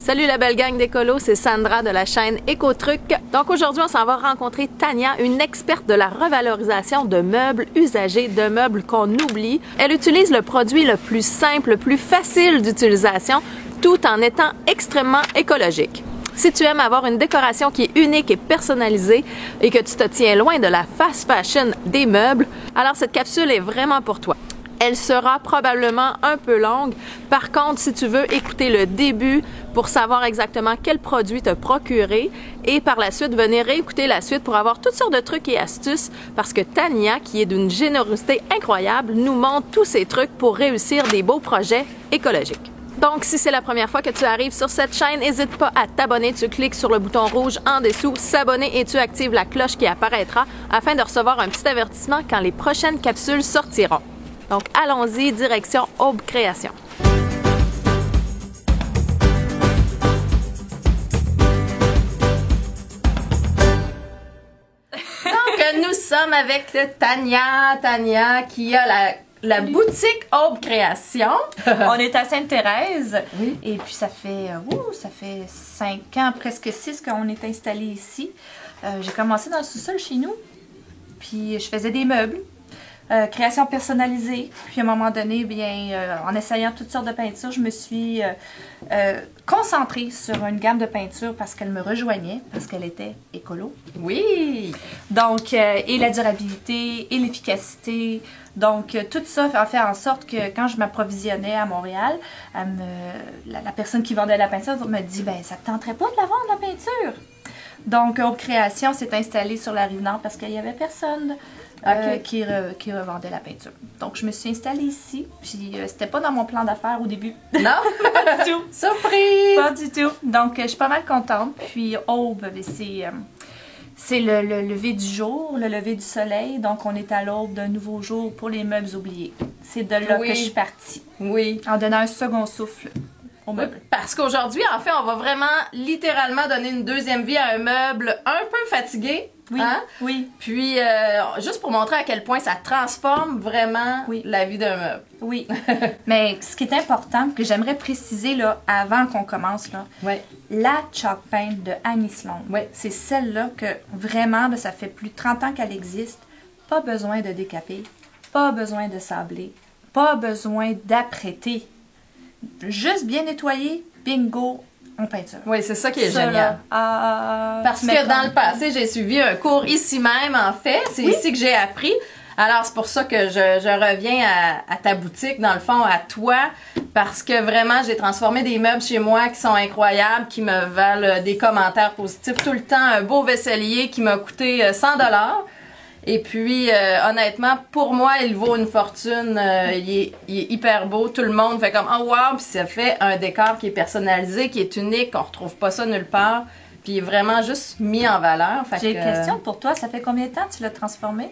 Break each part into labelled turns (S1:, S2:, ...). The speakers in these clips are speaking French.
S1: Salut la belle gang d'écolos, c'est Sandra de la chaîne Écotruc. Donc aujourd'hui, on s'en va rencontrer Tania, une experte de la revalorisation de meubles usagés, de meubles qu'on oublie. Elle utilise le produit le plus simple, le plus facile d'utilisation, tout en étant extrêmement écologique. Si tu aimes avoir une décoration qui est unique et personnalisée et que tu te tiens loin de la fast fashion des meubles, alors cette capsule est vraiment pour toi. Elle sera probablement un peu longue. Par contre, si tu veux écouter le début pour savoir exactement quel produit te procurer et par la suite venir réécouter la suite pour avoir toutes sortes de trucs et astuces parce que Tania, qui est d'une générosité incroyable, nous montre tous ces trucs pour réussir des beaux projets écologiques. Donc, si c'est la première fois que tu arrives sur cette chaîne, n'hésite pas à t'abonner. Tu cliques sur le bouton rouge en dessous, s'abonner et tu actives la cloche qui apparaîtra afin de recevoir un petit avertissement quand les prochaines capsules sortiront. Donc, allons-y, direction Aube Création. Donc, nous sommes avec Tania qui a la boutique Aube Création.
S2: On est à Sainte-Thérèse.
S1: Oui.
S2: Et puis, ça fait 5 ans, presque 6 qu'on est installé ici. J'ai commencé dans le sous-sol chez nous. Puis, je faisais des meubles. Création personnalisée. Puis à un moment donné, bien, en essayant toutes sortes de peintures, je me suis concentrée sur une gamme de peintures parce qu'elle me rejoignait, parce qu'elle était écolo.
S1: Oui!
S2: Donc, et la durabilité, et l'efficacité. Donc, tout ça a fait en sorte que quand je m'approvisionnais à Montréal, la personne qui vendait la peinture me dit « Ben, ça te tenterait pas de la vendre, la peinture? » Donc, Aube Création s'est installée sur la Rive-Nord parce qu'il n'y avait personne qui revendait la peinture. Donc, je me suis installée ici. Puis, c'était pas dans mon plan d'affaires au début.
S1: Non? Pas du tout. Surprise!
S2: Pas du tout. Donc, je suis pas mal contente. Puis, Aube, c'est le lever du jour, le lever du soleil. Donc, on est à l'aube d'un nouveau jour pour les meubles oubliés. C'est de là que je suis partie.
S1: Oui.
S2: En donnant un second souffle au meuble.
S1: Parce qu'aujourd'hui, en fait, on va vraiment littéralement donner une deuxième vie à un meuble un peu fatigué.
S2: Oui,
S1: hein?
S2: oui.
S1: Puis, juste pour montrer à quel point ça transforme vraiment la vie d'un meuble.
S2: Oui. Mais ce qui est important, que j'aimerais préciser là, avant qu'on commence, là, la chalk paint de Annie Sloan, c'est celle-là que vraiment, ça fait plus de 30 ans qu'elle existe. Pas besoin de décaper, pas besoin de sabler, pas besoin d'apprêter. Juste bien nettoyé, bingo, en peinture.
S1: Oui, c'est ça qui est génial. Parce que dans le passé, j'ai suivi un cours ici même, en fait. C'est ici que j'ai appris. Alors, c'est pour ça que je reviens à ta boutique, dans le fond, à toi, parce que vraiment, j'ai transformé des meubles chez moi qui sont incroyables, qui me valent des commentaires positifs tout le temps. Un beau vaisselier qui m'a coûté 100 $. Et puis, honnêtement, pour moi, il vaut une fortune. Il est hyper beau. Tout le monde fait comme « Oh wow! » Puis ça fait un décor qui est personnalisé, qui est unique. On retrouve pas ça nulle part. Puis il est vraiment juste mis en valeur.
S2: J'ai une question pour toi. Ça fait combien de temps que tu l'as transformé?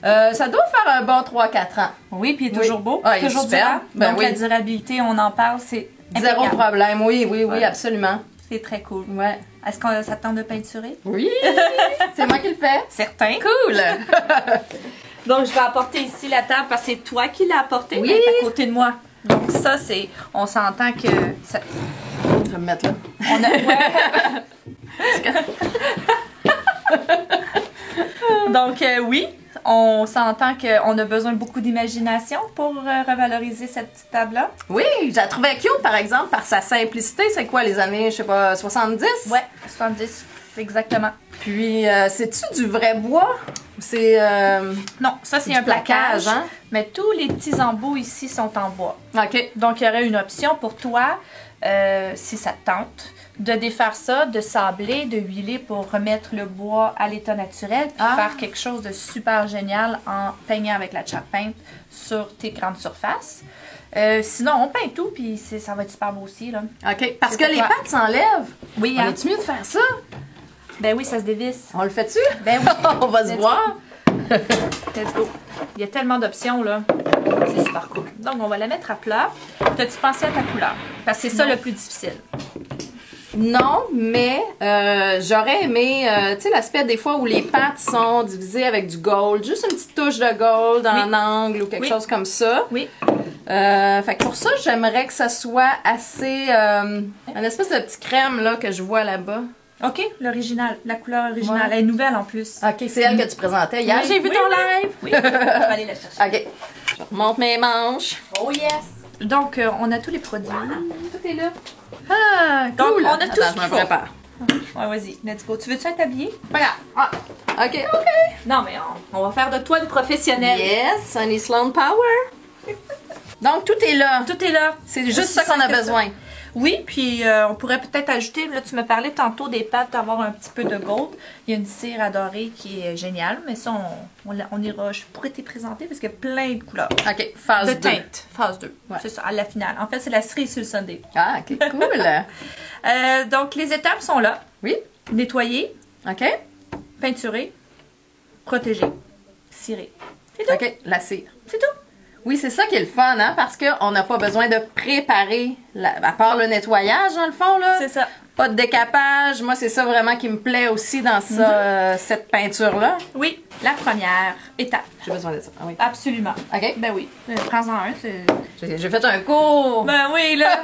S1: Ça doit faire un bon 3-4 ans.
S2: Oui, puis il est toujours beau.
S1: Ah, il est
S2: toujours
S1: super.
S2: durable.
S1: Ben
S2: donc, la durabilité, on en parle, c'est
S1: zéro problème. Oui, absolument.
S2: C'est très cool.
S1: Ouais.
S2: Est-ce que ça te tente de peinturer?
S1: Oui! C'est moi qui le fais.
S2: Certain.
S1: Cool!
S2: Donc, je vais apporter ici la table parce que c'est toi qui l'as apportée.
S1: Oui!
S2: Elle est à côté de moi. Donc, ça, c'est... On s'entend que... Ça...
S1: Je vais me mettre là.
S2: On a... Donc, oui, on s'entend qu'on a besoin de beaucoup d'imagination pour revaloriser cette petite table-là.
S1: Oui, je la trouvais cute, par exemple, par sa simplicité. C'est quoi, les années, je sais pas, 70?
S2: Ouais, 70, exactement.
S1: Puis, c'est-tu du vrai bois? C'est...
S2: Non, ça, c'est un plaquage.
S1: Hein?
S2: Mais tous les petits embouts ici sont en bois.
S1: OK.
S2: Donc, il y aurait une option pour toi, si ça te tente, de défaire ça, de sabler, de huiler pour remettre le bois à l'état naturel, puis faire quelque chose de super génial en peignant avec la chalk paint sur tes grandes surfaces. Sinon, on peint tout, puis ça va être super beau aussi. Là.
S1: OK. Parce que les pattes s'enlèvent.
S2: Oui,
S1: hein? Est-tu mieux de faire ça?
S2: Ben oui, ça se dévisse.
S1: On le fait-tu?
S2: Ben oui.
S1: On va se voir.
S2: Let's go. Il y a tellement d'options, là. C'est super cool. Donc, on va la mettre à plat. T'as-tu pensé à ta couleur? Parce que c'est ça le plus difficile.
S1: Non, mais j'aurais aimé, tu sais, l'aspect des fois où les pattes sont divisées avec du gold, juste une petite touche de gold en angle ou quelque chose comme ça.
S2: Oui.
S1: Fait que pour ça, j'aimerais que ça soit assez... une espèce de petit crème là que je vois là-bas.
S2: OK, l'original, la couleur originale. Elle est nouvelle en plus.
S1: OK, c'est elle que tu présentais hier.
S2: Oui,
S1: J'ai vu
S2: oui,
S1: ton
S2: oui.
S1: live.
S2: Oui, je vais aller la chercher.
S1: OK. Je remonte mes manches.
S2: Oh yes! Donc, on a tous les produits. Tout est là.
S1: Ah,
S2: Donc,
S1: cool.
S2: on a tout
S1: Attends,
S2: ce
S1: je
S2: qu'il
S1: me
S2: faut.
S1: prépare.
S2: Ouais, vas-y, let's go. Tu veux-tu être habillée?
S1: Regarde. Ah, OK.
S2: Non, mais on va faire de toi une professionnelle.
S1: Yes, Sunny Sloan Power. Donc, tout est là.
S2: Tout est là.
S1: C'est juste
S2: Aussi
S1: ça qu'on a
S2: simple que
S1: besoin.
S2: Oui, puis on pourrait peut-être ajouter, là tu me parlais tantôt des pâtes d'avoir un petit peu de gold. Il y a une cire à dorer qui est géniale, mais ça on ira, je pourrais te présenter parce qu'il y a plein de couleurs.
S1: OK, phase
S2: De
S1: 2.
S2: teinte, phase 2,
S1: Ouais.
S2: c'est ça, à la finale. En fait, c'est la cerise sur le sundae.
S1: Ah, OK, cool.
S2: Donc les étapes sont là.
S1: Oui,
S2: Nettoyer,
S1: OK.
S2: peinturer, protéger, cirer. C'est tout.
S1: OK, la cire.
S2: C'est tout.
S1: Oui, c'est ça qui est le fun, hein, parce qu'on n'a pas besoin de préparer, à part le nettoyage, dans le fond, là.
S2: C'est ça.
S1: Pas de décapage. Moi, c'est ça vraiment qui me plaît aussi dans ça, cette peinture-là.
S2: Oui, la première étape.
S1: J'ai besoin de ça. Ah oui.
S2: Absolument.
S1: OK.
S2: Ben oui, prends-en un. c'est-
S1: J'ai fait un cours.
S2: Ben oui, là.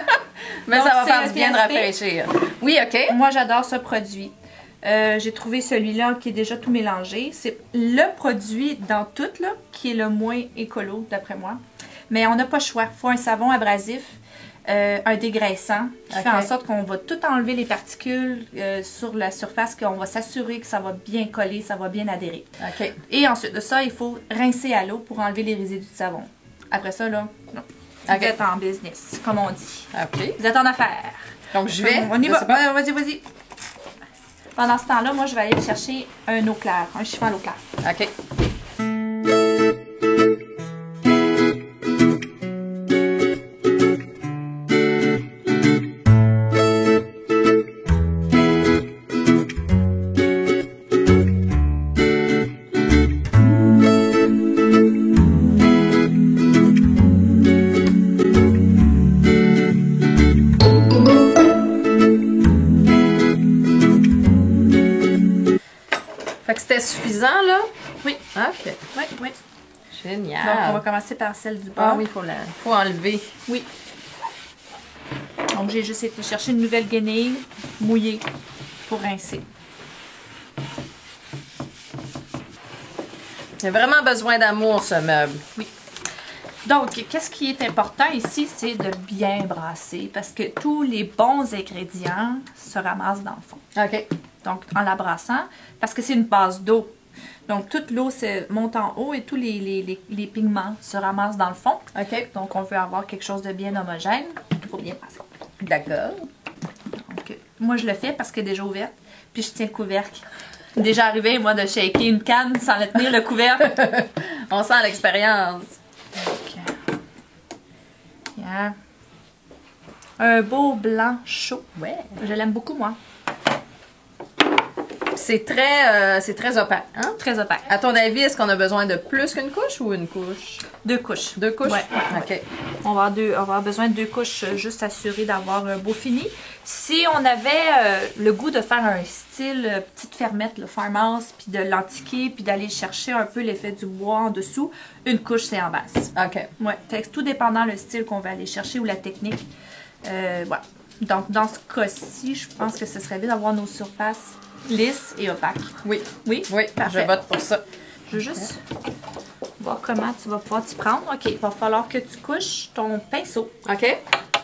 S1: Mais
S2: donc,
S1: ça va
S2: c'est
S1: faire
S2: le
S1: du bien de
S2: PSP.
S1: rafraîchir. Oui, OK.
S2: Moi, j'adore ce produit. J'ai trouvé celui-là qui est déjà tout mélangé. C'est le produit dans tout, là, qui est le moins écolo, d'après moi. Mais on n'a pas le choix. Il faut un savon abrasif, un dégraissant, qui
S1: Ok.
S2: fait en sorte qu'on va tout enlever les particules sur la surface, qu'on va s'assurer que ça va bien coller, ça va bien adhérer.
S1: OK.
S2: Et ensuite de ça, il faut rincer à l'eau pour enlever les résidus de savon. Après ça, là, non. Vous
S1: Ok.
S2: êtes en business, comme on dit.
S1: OK.
S2: Vous êtes en affaires.
S1: Donc, je vais.
S2: On y
S1: je
S2: va.
S1: sais pas.
S2: Vas-y, vas-y. Pendant ce temps-là, moi, je vais aller chercher un eau claire, un chiffon à l'eau claire.
S1: OK. Fait que c'était suffisant, là?
S2: Oui.
S1: OK.
S2: Oui, oui.
S1: Génial.
S2: Donc, on va commencer par celle du bas.
S1: Ah oui, faut enlever.
S2: Oui. Donc, j'ai juste été chercher une nouvelle guenille mouillée pour rincer.
S1: Il y a vraiment besoin d'amour, ce meuble.
S2: Oui. Donc, qu'est-ce qui est important ici, c'est de bien brasser parce que tous les bons ingrédients se ramassent dans le fond.
S1: OK.
S2: Donc, en la brassant, parce que c'est une base d'eau. Donc, toute l'eau monte en haut et tous les pigments se ramassent dans le fond.
S1: OK.
S2: Donc, on veut avoir quelque chose de bien homogène. Il faut bien brasser.
S1: D'accord.
S2: Donc, moi, je le fais parce qu'elle est déjà ouverte. Puis, je tiens le couvercle. Déjà arrivé, moi, de shaker une canne sans le tenir, le couvercle.
S1: On sent l'expérience.
S2: Donc, yeah. Un beau blanc chaud.
S1: Ouais.
S2: Je l'aime beaucoup, moi.
S1: C'est très opaque, hein?
S2: Très opaque.
S1: À ton avis, est-ce qu'on a besoin de plus qu'une couche ou une couche?
S2: 2 couches.
S1: 2 couches?
S2: Ouais.
S1: OK.
S2: On va avoir besoin de 2 couches juste assurées d'avoir un beau fini. Si on avait le goût de faire un style petite fermette, le farmhouse, puis de l'antiquer, puis d'aller chercher un peu l'effet du bois en dessous, une couche c'est en basse.
S1: OK.
S2: Ouais, fait que tout dépendant le style qu'on va aller chercher ou la technique. Voilà. Donc dans ce cas-ci, je pense que ce serait bien d'avoir nos surfaces lisses et opaques.
S1: Oui.
S2: Oui?
S1: Oui,
S2: Parfait.
S1: je vote pour ça.
S2: Je veux juste voir comment tu vas pouvoir t'y prendre. OK, il va falloir que tu couches ton pinceau.
S1: OK?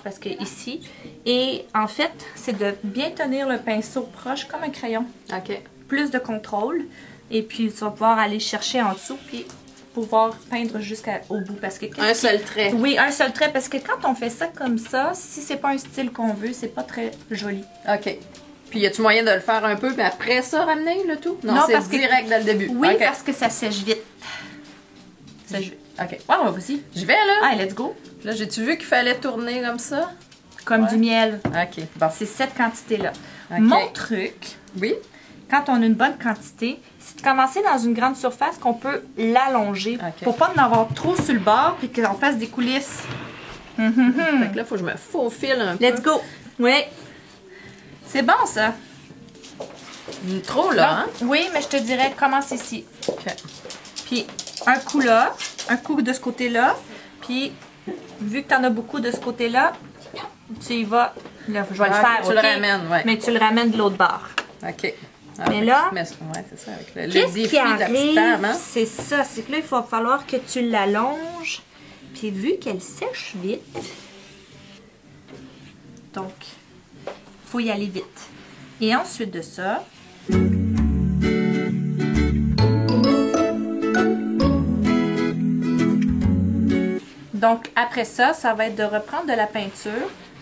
S2: Parce que ici, et en fait, c'est de bien tenir le pinceau proche comme un crayon.
S1: OK.
S2: Plus de contrôle. Et puis, tu vas pouvoir aller chercher en dessous, puis pouvoir peindre jusqu'au bout. Parce que
S1: Un seul trait.
S2: Oui, un seul trait. Parce que quand on fait ça comme ça, si c'est pas un style qu'on veut, c'est pas très joli.
S1: OK. Puis, y a-tu moyen de le faire un peu, puis après ça, ramener le tout?
S2: Non,
S1: c'est
S2: parce que-
S1: direct dès le début.
S2: Oui,
S1: OK.
S2: parce que ça sèche vite. Ça sèche vite.
S1: OK.
S2: Ouais, vas-y.
S1: Je vais, là.
S2: Allez, let's go.
S1: Là, j'ai-tu vu qu'il fallait tourner comme ça?
S2: Comme
S1: Ouais.
S2: du miel.
S1: OK. Bon.
S2: C'est cette quantité-là.
S1: Ok.
S2: Mon truc,
S1: Oui?
S2: quand on a une bonne quantité, c'est de commencer dans une grande surface qu'on peut l'allonger
S1: Ok.
S2: pour pas en avoir trop sur le bord puis qu'on fasse des coulisses.
S1: Fait que là, faut que je me faufile un peu.
S2: Let's go! Oui. C'est bon, ça.
S1: Trop, là, hein?
S2: Donc, oui, mais je te dirais, commence ici.
S1: OK.
S2: Puis un coup là, un coup de ce côté-là, puis vu que tu en as beaucoup de ce côté-là, tu y vas. Là, je vais le faire,
S3: tu le ramènes, ouais.
S2: Mais tu le ramènes de l'autre bord.
S3: OK. Ah,
S2: mais là,
S3: ouais, c'est ça, avec le
S2: qu'est-ce
S3: défi
S2: qui
S3: de la petite table, hein?
S2: c'est ça. C'est que là, il va falloir que tu l'allonges. Puis vu qu'elle sèche vite, donc, il faut y aller vite. Et ensuite de ça, donc après ça, ça va être de reprendre de la peinture.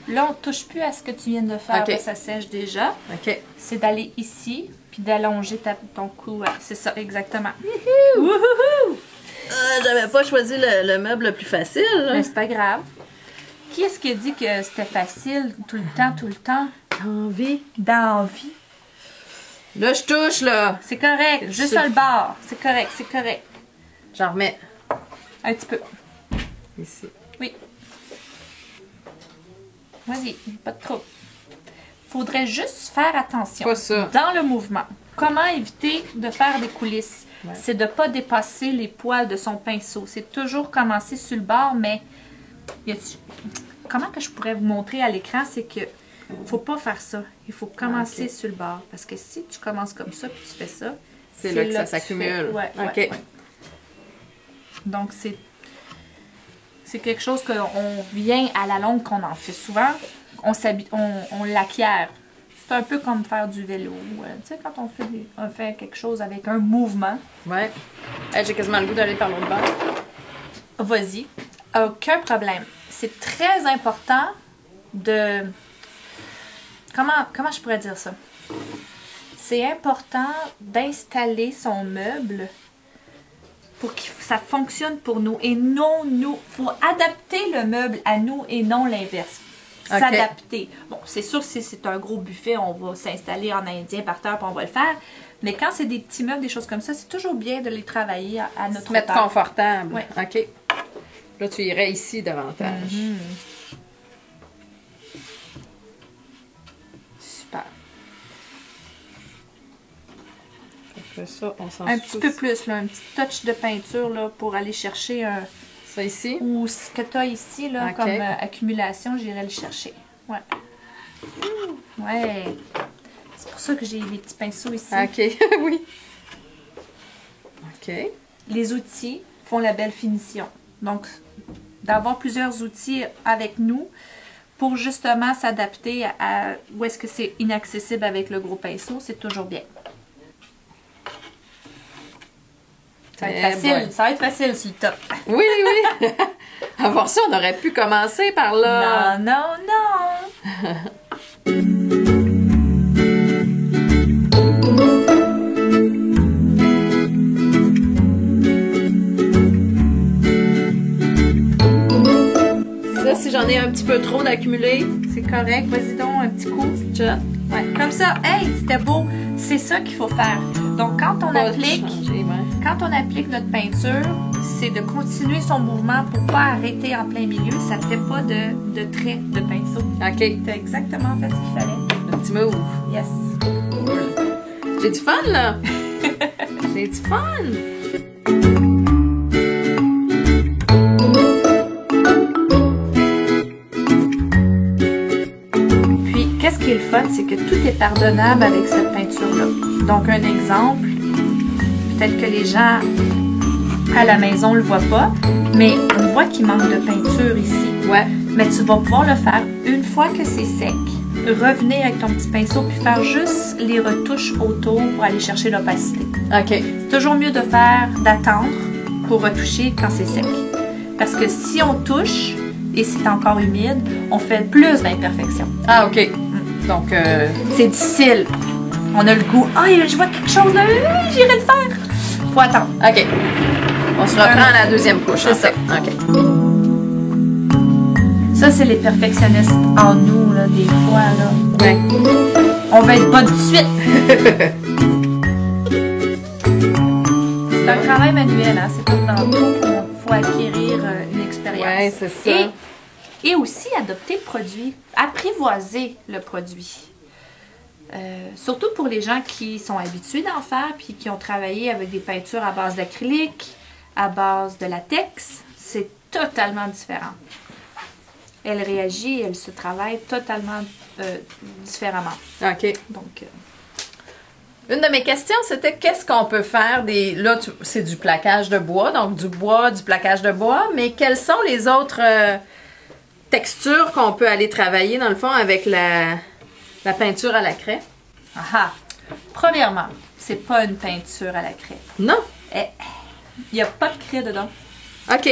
S2: Là, on ne touche plus à ce que tu viens de faire, parce que ça sèche déjà.
S3: OK.
S2: C'est d'aller ici, puis d'allonger ton cou. C'est ça, exactement.
S1: Wouhou! J'avais pas choisi le meuble le plus facile.
S2: Mais c'est pas grave. Qui est-ce qui a dit que c'était facile tout le temps?
S1: Envie.
S2: D'envie.
S3: Là, je touche, là.
S2: C'est correct. Juste sur le bord. C'est correct.
S3: J'en remets.
S2: Un petit peu.
S3: Ici.
S2: Oui. Vas-y, pas de trop. Faudrait juste faire attention.
S3: Pas ça.
S2: Dans le mouvement. Comment éviter de faire des coulisses?
S3: Ouais.
S2: C'est de ne pas dépasser les poils de son pinceau. C'est toujours commencer sur le bord, mais comment que je pourrais vous montrer à l'écran, c'est que faut pas faire ça. Il faut commencer sur le bord. Parce que si tu commences comme ça puis tu fais ça,
S3: c'est là que ça s'accumule.
S2: Ouais. Donc, c'est quelque chose qu'on vient à la longue, qu'on en fait souvent. On l'acquiert. C'est un peu comme faire du vélo. Tu sais, quand on fait quelque chose avec un mouvement.
S3: Ouais. J'ai quasiment le goût d'aller par l'autre bord.
S2: Vas-y. Aucun problème. C'est très important de... Comment je pourrais dire ça? C'est important d'installer son meuble pour que ça fonctionne pour nous et non nous. Il faut adapter le meuble à nous et non l'inverse.
S3: Okay.
S2: S'adapter. Bon, c'est sûr que si c'est un gros buffet, on va s'installer en indien par terre puis on va le faire. Mais quand c'est des petits meubles, des choses comme ça, c'est toujours bien de les travailler à notre
S3: mettre
S2: hauteur.
S3: confortable.
S2: Ouais.
S3: OK. Là, tu irais ici davantage.
S2: Super.
S3: Fait que ça, on s'en
S2: Un petit peu plus, là, un petit touch de peinture là, pour aller chercher un...
S3: Ça ici?
S2: Ou ce que tu as ici là,
S3: OK.
S2: comme accumulation, j'irai le chercher. Ouais. Ouais. C'est pour ça que j'ai les petits pinceaux ici.
S3: OK, oui. OK.
S2: Les outils font la belle finition. Donc, d'avoir plusieurs outils avec nous pour justement s'adapter à où est-ce que c'est inaccessible avec le gros pinceau, c'est toujours bien. Ça va être facile,
S3: bon.
S2: ça va être facile sur le top.
S3: Oui, oui. Avant ça, on aurait pu commencer par là.
S2: Non, non, non.
S1: Ça, si j'en ai un petit peu trop d'accumuler,
S2: C'est correct, vas-y donc un petit coup.
S1: chat.
S2: Ouais, comme ça, hey, c'était beau. C'est ça qu'il faut faire. Donc, quand on applique notre peinture, c'est de continuer son mouvement pour pas arrêter en plein milieu. Ça ne fait pas de trait de pinceau.
S3: OK.
S2: T'as exactement fait ce qu'il fallait.
S3: Le petit move.
S2: Yes.
S3: J'ai du fun, là. J'ai du fun.
S2: Puis, qu'est-ce qui est le fun, c'est que tout est pardonnable avec cette peinture-là. Donc, un exemple, peut-être que les gens à la maison ne le voient pas, mais on voit qu'il manque de peinture ici.
S3: Ouais.
S2: Mais tu vas pouvoir le faire une fois que c'est sec. Revenir avec ton petit pinceau puis faire juste les retouches autour pour aller chercher l'opacité.
S3: OK.
S2: C'est toujours mieux d'attendre pour retoucher quand c'est sec. Parce que si on touche et c'est encore humide, on fait plus d'imperfections.
S3: Ah, OK. Donc,
S2: C'est difficile. On a le goût. Ah, je vois quelque chose là, j'irai le faire. Faut attendre.
S3: OK. On se reprend à la deuxième couche.
S2: C'est ça.
S3: OK.
S2: Ça, c'est les perfectionnistes en nous, là, des fois, là.
S3: Ouais.
S2: On va être bonne tout de suite. C'est un travail manuel, hein. C'est comme dans tout, il faut acquérir une expérience.
S3: Ouais, c'est ça.
S2: Et aussi adopter le produit, apprivoiser le produit. Surtout pour les gens qui sont habitués d'en faire puis qui ont travaillé avec des peintures à base d'acrylique, à base de latex, c'est totalement différent. elle réagit, elle se travaille totalement différemment.
S3: OK.
S2: Donc,
S3: Une de mes questions, c'était qu'est-ce qu'on peut faire des... Là, c'est du plaquage de bois, donc du bois, du plaquage de bois, mais quelles sont les autres textures qu'on peut aller travailler, dans le fond, avec la peinture à la craie?
S2: aha! Premièrement, c'est pas une peinture à la craie.
S3: Non?
S2: Il n'y a pas de craie dedans.
S3: OK.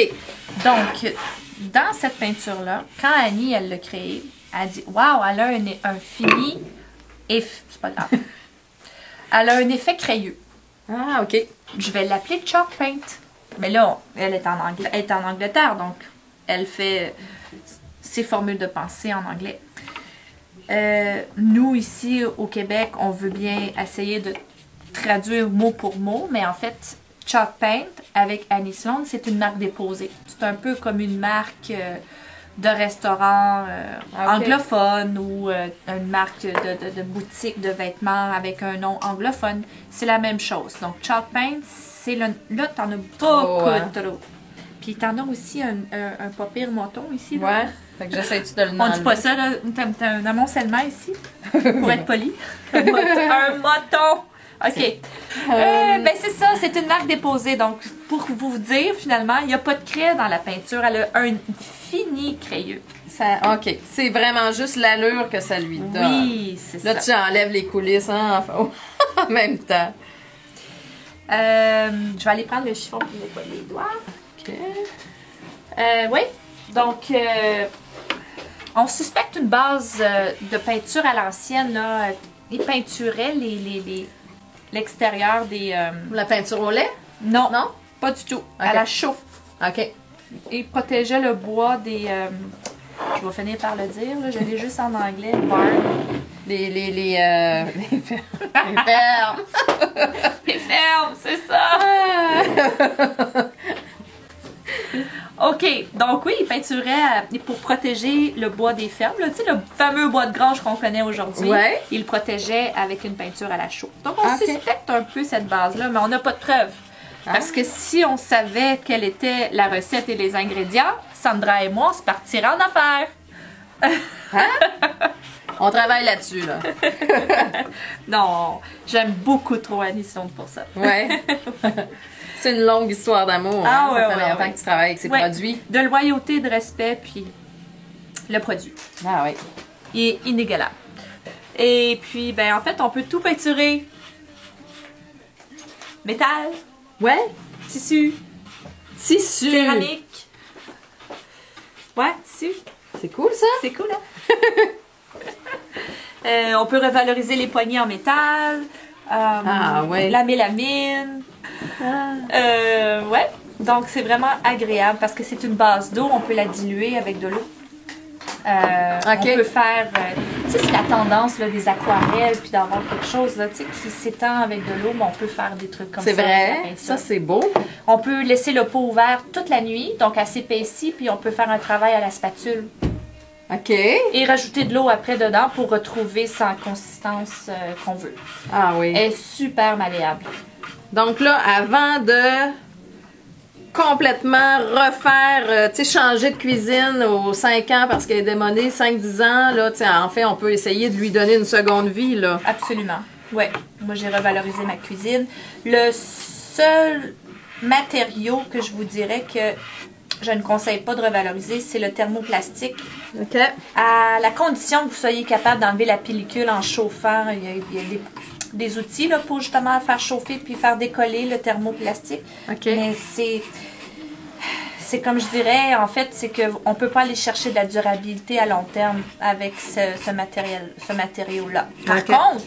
S2: Donc, dans cette peinture-là, quand Annie, elle l'a créée, elle a dit « Wow, elle a un fini et... c'est pas grave. Elle a un effet crayeux.
S3: Ah, OK.
S2: Je vais l'appeler Chalk Paint. » Mais là, elle est en Angleterre, donc elle fait ses formules de pensée en anglais. Nous, ici, au Québec, on veut bien essayer de traduire mot pour mot, mais en fait, Chalk Paint, avec Annie Sloan, c'est une marque déposée. C'est un peu comme une marque de restaurant anglophone ou une marque de boutique de vêtements avec un nom anglophone. C'est la même chose. Donc, Chalk Paint, c'est là, t'en as beaucoup trop. Puis, t'en as aussi un pas pire moton ici. Là.
S3: Ouais. Fait que j'essaie-tu de le
S2: On dit pas ça, là. T'as un amoncellement ici, pour être poli. Un moton. OK. Ben c'est ça, c'est une marque déposée. Donc, pour vous dire, finalement, il n'y a pas de craie dans la peinture. Elle a un fini crayeux.
S3: Ça, OK. C'est vraiment juste l'allure que ça lui donne.
S2: Oui, c'est ça.
S3: Là, tu enlèves les coulisses en même temps.
S2: Je vais aller prendre le chiffon pour ne pas les doigts.
S3: OK.
S2: Oui. Donc, on suspecte une base de peinture à l'ancienne. Là. Ils peinturaient l'extérieur des...
S3: La peinture au lait?
S2: Non,
S3: Non?
S2: pas du tout.
S3: OK.
S2: À la chaux.
S3: OK.
S2: Ils protégeaient le bois des... je vais finir par le dire, là, je l'ai juste en anglais. Barn.
S3: Les fermes.
S2: Les fermes, c'est ça! OK, donc oui, ils peinturaient pour protéger le bois des fermes. Là, tu sais, le fameux bois de grange qu'on connaît aujourd'hui.
S3: Ouais.
S2: Ils le protégeaient avec une peinture à la chaux. Donc on
S3: OK.
S2: suspecte un peu cette base-là, mais on n'a pas de preuves. Parce que si on savait quelle était la recette et les ingrédients, Sandra et moi, on se partirait en affaires.
S3: On travaille là-dessus, là.
S2: Non, j'aime beaucoup trop Annie Sloan pour ça.
S3: Ouais. C'est une longue histoire d'amour.
S2: Ah,
S3: hein?
S2: ouais,
S3: Ça fait
S2: ouais,
S3: longtemps
S2: ouais.
S3: que tu travailles avec ces
S2: Ouais.
S3: produits.
S2: De loyauté, de respect, puis le produit.
S3: Ah oui.
S2: Il est inégalable. Et puis, ben en fait, on peut tout peinturer. Métal,
S3: Ouais.
S2: tissu,
S3: Tissu.
S2: céramique. Ouais, tissu.
S3: C'est cool, ça.
S2: C'est cool, hein? On peut revaloriser les poignées en métal.
S3: Ouais.
S2: La mélamine. Ouais. Donc, c'est vraiment agréable parce que c'est une base d'eau. On peut la diluer avec de l'eau. On peut faire... tu sais, c'est la tendance là, des aquarelles puis d'avoir quelque chose là, tu sais, qui s'étend avec de l'eau, mais on peut faire des trucs comme ça.
S3: C'est
S2: avec la
S3: vrai.
S2: peinture.
S3: Ça, c'est beau.
S2: On peut laisser le pot ouvert toute la nuit, donc elle s'épaissit, puis on peut faire un travail à la spatule.
S3: OK.
S2: Et rajouter de l'eau après dedans pour retrouver sa consistance qu'on veut.
S3: Ah oui.
S2: Elle est super malléable.
S3: Donc là, avant de complètement refaire, tu sais, changer de cuisine aux 5 ans parce qu'elle est démonée, 5-10 ans, là, tu sais, en fait, on peut essayer de lui donner une seconde vie, là.
S2: Absolument. Ouais. Moi, j'ai revalorisé ma cuisine. Le seul matériau que je vous dirais que je ne conseille pas de revaloriser, c'est le thermoplastique.
S3: OK.
S2: À la condition que vous soyez capable d'enlever la pellicule en chauffant, il y a des outils là, pour justement faire chauffer puis faire décoller le thermoplastique.
S3: OK.
S2: Mais c'est comme je dirais, en fait, c'est qu'on ne peut pas aller chercher de la durabilité à long terme avec ce matériau-là. Par
S3: OK.
S2: contre,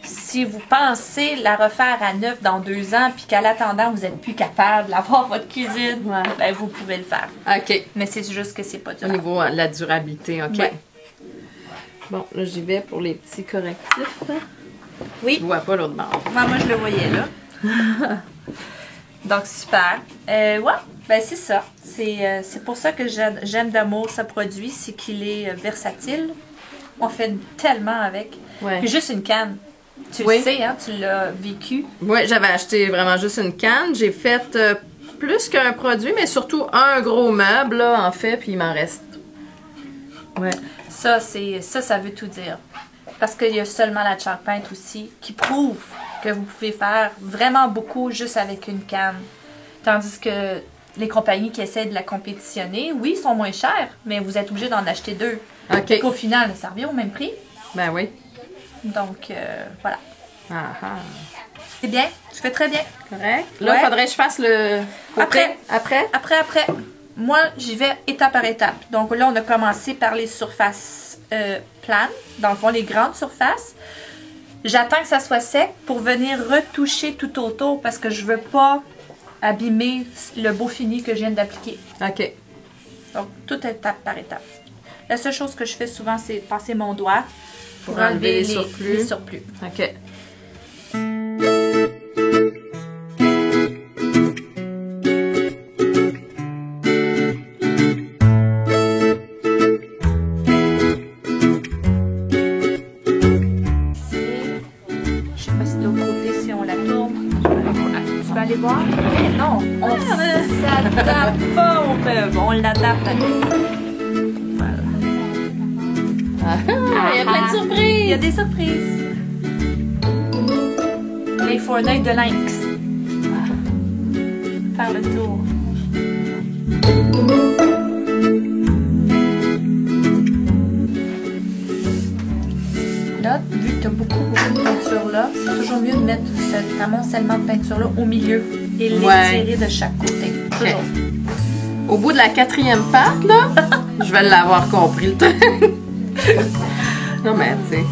S2: si vous pensez la refaire à neuf dans 2 ans puis qu'à l'attendant, vous n'êtes plus capable d'avoir votre cuisine,
S3: Ouais.
S2: ben, vous pouvez le faire.
S3: OK.
S2: Mais c'est juste que c'est pas
S3: Au
S2: durable.
S3: niveau de la durabilité, OK.
S2: Ouais.
S3: Bon, là, j'y vais pour les petits correctifs.
S2: Oui.
S3: Je vois pas l'autre bord.
S2: Moi, je le voyais là. Donc, super. Ouais, ben c'est ça. C'est pour ça que j'aime d'amour ce produit, c'est qu'il est versatile. On fait tellement avec.
S3: Ouais.
S2: Puis juste une canne. Tu
S3: Oui.
S2: le sais, hein, tu l'as vécu.
S3: Oui, j'avais acheté vraiment juste une canne. J'ai fait plus qu'un produit, mais surtout un gros meuble, là, en fait, puis il m'en reste. Ouais.
S2: Ça veut tout dire. Parce qu'il y a seulement la chalk paint aussi qui prouve que vous pouvez faire vraiment beaucoup juste avec une canne. Tandis que les compagnies qui essaient de la compétitionner, oui, sont moins chères, mais vous êtes obligé d'en acheter 2.
S3: OK.
S2: Au final, ça revient au même prix.
S3: Ben oui.
S2: Donc, voilà.
S3: Ah, ah.
S2: C'est bien, tu fais très bien.
S3: Correct. Là, il
S2: Ouais.
S3: faudrait que je fasse le côté. Après?
S2: Après. Moi, j'y vais étape par étape. Donc là, on a commencé par les surfaces planes, dans le fond, les grandes surfaces. J'attends que ça soit sec pour venir retoucher tout autour parce que je veux pas abîmer le beau fini que je viens d'appliquer.
S3: OK.
S2: Donc, tout étape par étape. La seule chose que je fais souvent, c'est passer mon doigt
S3: Pour enlever les
S2: les surplus.
S3: OK.
S2: Je sais pas si de l'autre côté, si on la tourne. Tu peux aller voir? Non, on s'adapte pas aux meubles. On l'adapte à nous. Voilà.
S3: Ah, il y a plein de
S2: Il y
S3: surprises!
S2: a des surprises. Les four d'œil de lynx. Faire le tour. Là, vu que tu as beaucoup de peinture là, c'est toujours mieux de mettre cet amoncellement de peinture là au milieu et l'étirer de chaque côté. Toujours.
S3: Au bout de la 4e pâte, là, je vais l'avoir compris le truc. Non, mais tu sais.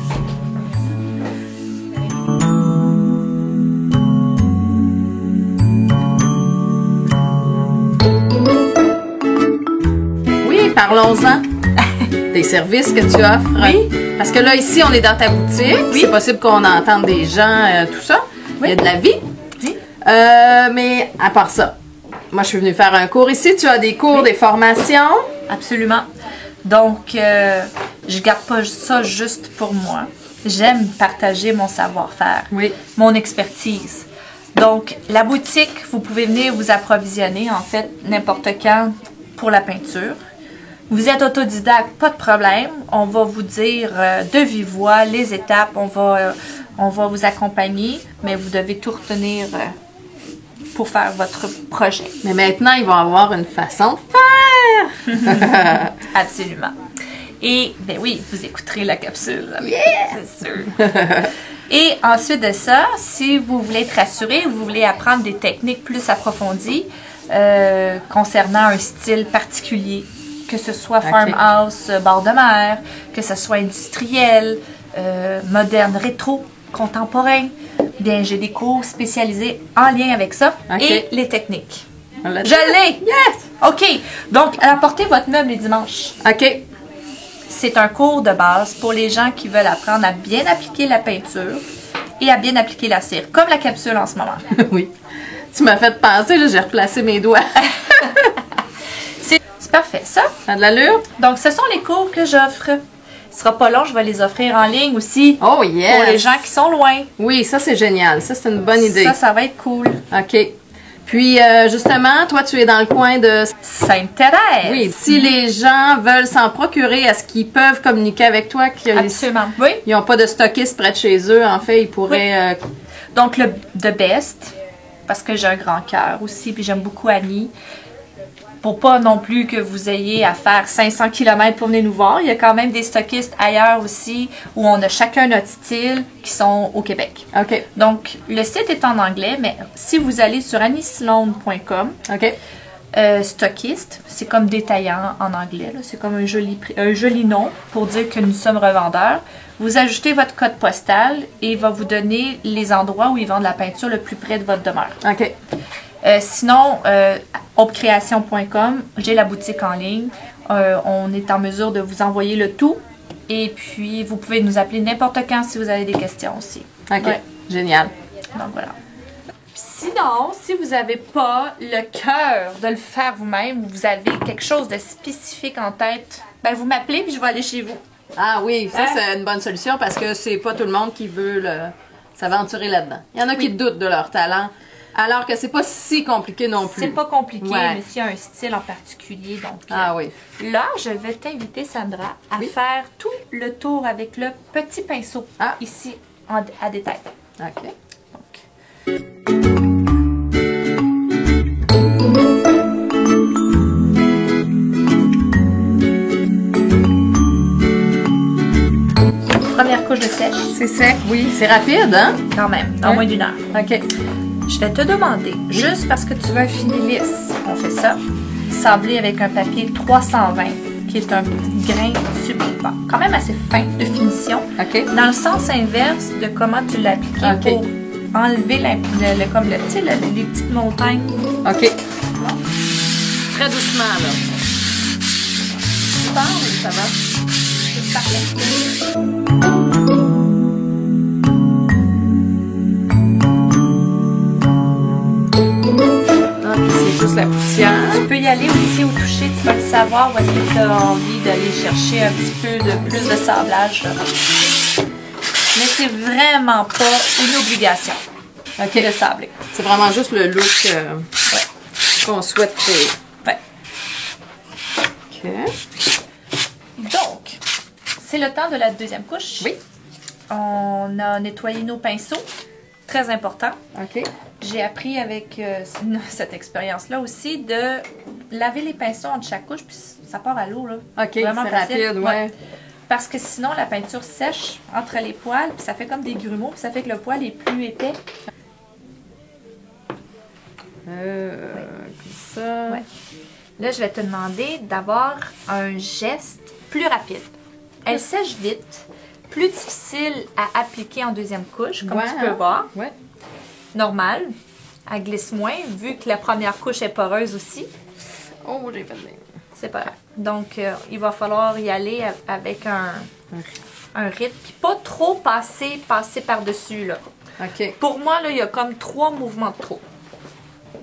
S3: Oui, parlons-en des services que tu offres.
S2: Oui.
S3: Parce que là, ici, on est dans ta boutique.
S2: Oui.
S3: C'est possible qu'on entende des gens, tout ça.
S2: Oui.
S3: Il y a de la vie.
S2: Oui.
S3: Mais à part ça, moi, je suis venue faire un cours ici. Tu as des cours, des formations.
S2: Absolument. Donc, je garde pas ça juste pour moi. J'aime partager mon savoir-faire,
S3: Oui.
S2: mon expertise. Donc, la boutique, vous pouvez venir vous approvisionner, en fait, n'importe quand pour la peinture. Vous êtes autodidacte, pas de problème. On va vous dire de vive voix les étapes. On va vous accompagner, mais vous devez tout retenir pour faire votre projet.
S3: Mais maintenant, ils vont avoir une façon de faire.
S2: Absolument. Et, ben oui, vous écouterez la capsule. C'est sûr. Et ensuite de ça, si vous voulez être rassuré, vous voulez apprendre des techniques plus approfondies concernant un style particulier, que ce soit farmhouse, bord de mer, que ce soit industriel, moderne, rétro, contemporain, bien, j'ai des cours spécialisés en lien avec ça et les techniques. Je l'ai!
S3: Yes!
S2: OK. Donc, apportez votre meuble les dimanches.
S3: OK.
S2: C'est un cours de base pour les gens qui veulent apprendre à bien appliquer la peinture et à bien appliquer la cire, comme la capsule en ce moment.
S3: Oui. Tu m'as fait penser, là, j'ai replacé mes doigts.
S2: C'est parfait, ça.
S3: Ça a de l'allure?
S2: Donc, ce sont les cours que j'offre. Ce sera pas long, je vais les offrir en ligne aussi.
S3: Oh, yes!
S2: Pour les gens qui sont loin.
S3: Oui, ça, c'est génial. Ça, c'est une bonne idée.
S2: Ça va être cool.
S3: OK. Puis, justement, toi, tu es dans le coin de...
S2: Sainte-Thérèse.
S3: Oui, si les gens veulent s'en procurer, est-ce qu'ils peuvent communiquer avec toi?
S2: Absolument. Oui.
S3: Ils n'ont pas de stockiste près de chez eux. En fait, ils pourraient...
S2: Donc, le The Best, parce que j'ai un grand cœur aussi, puis j'aime beaucoup Annie. Pour pas non plus que vous ayez à faire 500 km pour venir nous voir. Il y a quand même des stockistes ailleurs aussi où on a chacun notre style qui sont au Québec.
S3: OK.
S2: Donc, le site est en anglais, mais si vous allez sur anniesloan.com,
S3: OK.
S2: stockiste, c'est comme détaillant en anglais. C'est comme un joli nom pour dire que nous sommes revendeurs. Vous ajoutez votre code postal et il va vous donner les endroits où ils vendent la peinture le plus près de votre demeure.
S3: OK.
S2: Sinon, opcreation.com, j'ai la boutique en ligne. On est en mesure de vous envoyer le tout. Et puis, vous pouvez nous appeler n'importe quand si vous avez des questions aussi.
S3: OK.
S2: Ouais.
S3: Génial.
S2: Donc, voilà. Sinon, si vous n'avez pas le cœur de le faire vous-même ou vous avez quelque chose de spécifique en tête, ben vous m'appelez puis je vais aller chez vous.
S3: Ah oui, ça, c'est une bonne solution parce que c'est pas tout le monde qui veut s'aventurer là-dedans. Il y en a qui doutent de leur talent. Alors que c'est pas si compliqué non plus.
S2: C'est pas compliqué,
S3: Ouais.
S2: mais s'il y a un style en particulier. Donc,
S3: Ah oui.
S2: là, je vais t'inviter, Sandra, à
S3: Oui.
S2: faire tout le tour avec le petit pinceau,
S3: Ah.
S2: ici, à détail.
S3: OK.
S2: Donc, première couche de sèche,
S3: C'est sec, oui. C'est rapide, hein?
S2: quand même, dans
S3: Ouais.
S2: moins d'1 heure.
S3: OK.
S2: Je vais te demander, juste parce que tu veux un fini lisse, on fait ça, sabler avec un papier 320, qui est un grain bon, quand même assez fin de finition,
S3: OK.
S2: dans le sens inverse de comment tu l'as appliqué
S3: Ok.
S2: pour enlever comme tu sais, les petites montagnes.
S3: OK. Très doucement, là.
S2: Super,
S3: Oui, ça va.
S2: c'est parfait.
S3: OK, c'est juste la poussière.
S2: Tu peux y aller aussi au toucher, tu vas le savoir où est-ce que tu as envie d'aller chercher un petit peu de plus de sablage. Là. Mais c'est vraiment pas une obligation
S3: OK.
S2: de sabler.
S3: C'est vraiment juste le look qu'on souhaite créer.
S2: Ouais.
S3: OK.
S2: Donc, c'est le temps de la deuxième couche.
S3: Oui.
S2: On a nettoyé nos pinceaux. Très important.
S3: OK.
S2: J'ai appris avec cette expérience-là aussi de laver les pinceaux entre chaque couche, puis ça part à l'eau, là.
S3: OK, c'est
S2: Vraiment facile.
S3: rapide, ouais.
S2: Parce que sinon, la peinture sèche entre les poils, puis ça fait comme des grumeaux, puis ça fait que le poil est plus épais.
S3: Comme ça.
S2: Ouais. Là, je vais te demander d'avoir un geste plus rapide. Elle sèche vite, plus difficile à appliquer en deuxième couche, comme
S3: Ouais,
S2: tu peux voir.
S3: Ouais.
S2: Normal, elle glisse moins, vu que la première couche est poreuse aussi.
S3: Oh, j'ai fait de
S2: C'est pas grave. Donc, il va falloir y aller avec un rythme, puis pas trop passer par-dessus, là.
S3: OK.
S2: Pour moi, là, il y a comme 3 mouvements de trop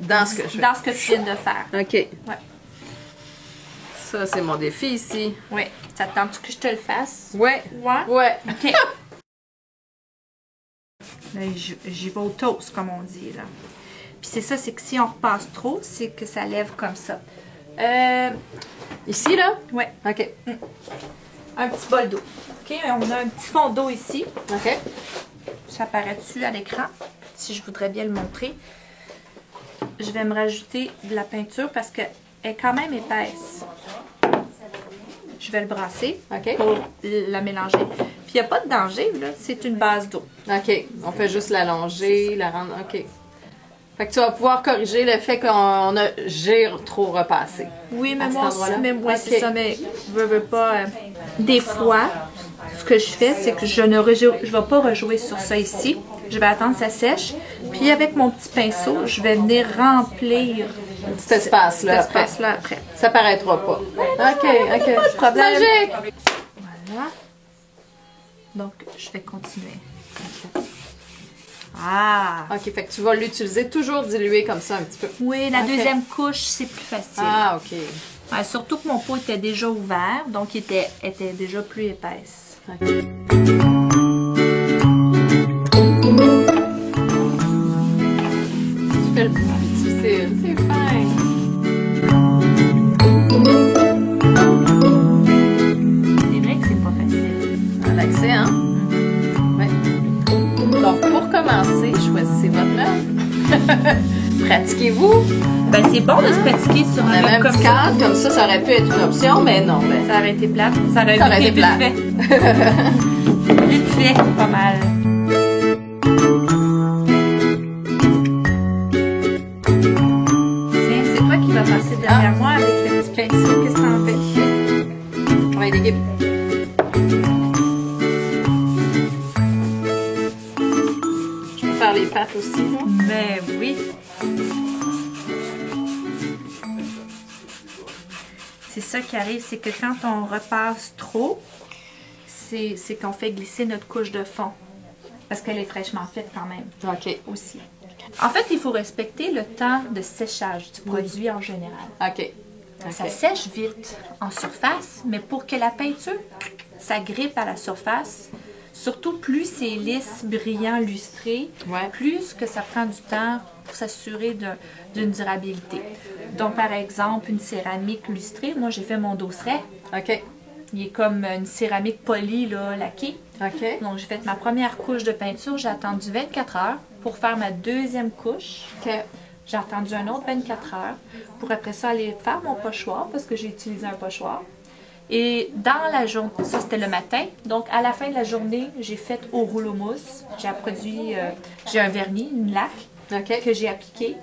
S3: Dans ce que je fais.
S2: dans ce que tu viens de faire.
S3: OK.
S2: Ouais.
S3: Ça, c'est mon défi ici.
S2: Oui. Ça te tente que je te le fasse?
S3: Ouais.
S2: Ouais.
S3: Ouais.
S2: OK. Là, j'y vais au toast, comme on dit, là. Puis c'est ça, c'est que si on repasse trop, c'est que ça lève comme ça.
S3: Ici, là?
S2: Ouais.
S3: OK.
S2: Un petit bol d'eau. OK, on a un petit fond d'eau ici.
S3: OK.
S2: Ça apparaît-tu à l'écran? Si je voudrais bien le montrer. Je vais me rajouter de la peinture parce qu'elle est quand même épaisse. Je vais le brasser
S3: OK.
S2: pour la mélanger. Puis il n'y a pas de danger, là. C'est une base d'eau.
S3: OK. On fait juste l'allonger, la rendre. OK. Fait que tu vas pouvoir corriger le fait qu'on a j'ai trop repassé.
S2: Oui, mais
S3: À cet
S2: moi aussi,
S3: endroit-là?
S2: mais moi,
S3: Ok.
S2: c'est ça, mais je veux pas. Des fois, ce que je fais, c'est que je vais pas rejouer sur ça ici. Je vais attendre que ça sèche. Puis avec mon petit pinceau, je vais venir remplir
S3: Cet espace-là.
S2: cet espace-là après.
S3: Ça paraîtra pas. OK, OK.
S2: Pas de problème.
S3: Magique!
S2: Voilà. Donc, je vais continuer. Ah!
S3: OK, fait que tu vas l'utiliser toujours dilué comme ça un petit peu.
S2: Oui, la
S3: Ok.
S2: deuxième couche, c'est plus facile.
S3: Ah, OK.
S2: Ouais, surtout que mon pot était déjà ouvert, donc il était déjà plus épaisse.
S3: Tu fais le plus difficile. C'est fin.
S2: C'est vrai que c'est pas facile.
S3: Un accès, hein? Oui. Donc, pour commencer, choisissez votre meuble. Pratiquez-vous.
S2: Ben, c'est bon de se pratiquer sur
S3: On
S2: un
S3: avait un
S2: meuble comme
S3: petit
S2: ça.
S3: cadre, comme ça aurait pu être une option, mais non. Ben,
S2: Ça aurait été plate. Ça aurait
S3: Ça aurait
S2: été
S3: été plate.
S2: vite fait. Vite fait, pas mal. Tiens, c'est toi qui vas passer derrière moi avec le petit pinceau. Qu'est-ce que t'en fais?
S3: on va être d'équipe. Je peux faire les pattes aussi, là.
S2: Ben oui. C'est ça qui arrive, c'est que quand on repasse trop, c'est qu'on fait glisser notre couche de fond. Parce qu'elle est fraîchement faite quand même
S3: OK.
S2: aussi. En fait, il faut respecter le temps de séchage du produit en général.
S3: OK.
S2: Ça
S3: OK.
S2: sèche vite en surface, mais pour que la peinture s'agrippe à la surface, Surtout plus c'est lisse, brillant, lustré,
S3: Ouais.
S2: plus que ça prend du temps pour s'assurer d'une durabilité. Donc, par exemple, une céramique lustrée, moi j'ai fait mon dosseret.
S3: OK.
S2: Il est comme une céramique polie, là, laquée.
S3: OK.
S2: Donc, j'ai fait ma première couche de peinture. J'ai attendu 24 heures pour faire ma deuxième couche.
S3: OK.
S2: J'ai attendu un autre 24 heures pour après ça aller faire mon pochoir parce que j'ai utilisé un pochoir. Et dans la journée, ça c'était le matin, donc à la fin de la journée, j'ai fait au rouleau mousse. J'ai produit, j'ai un vernis, une laque
S3: OK.
S2: que j'ai appliqué.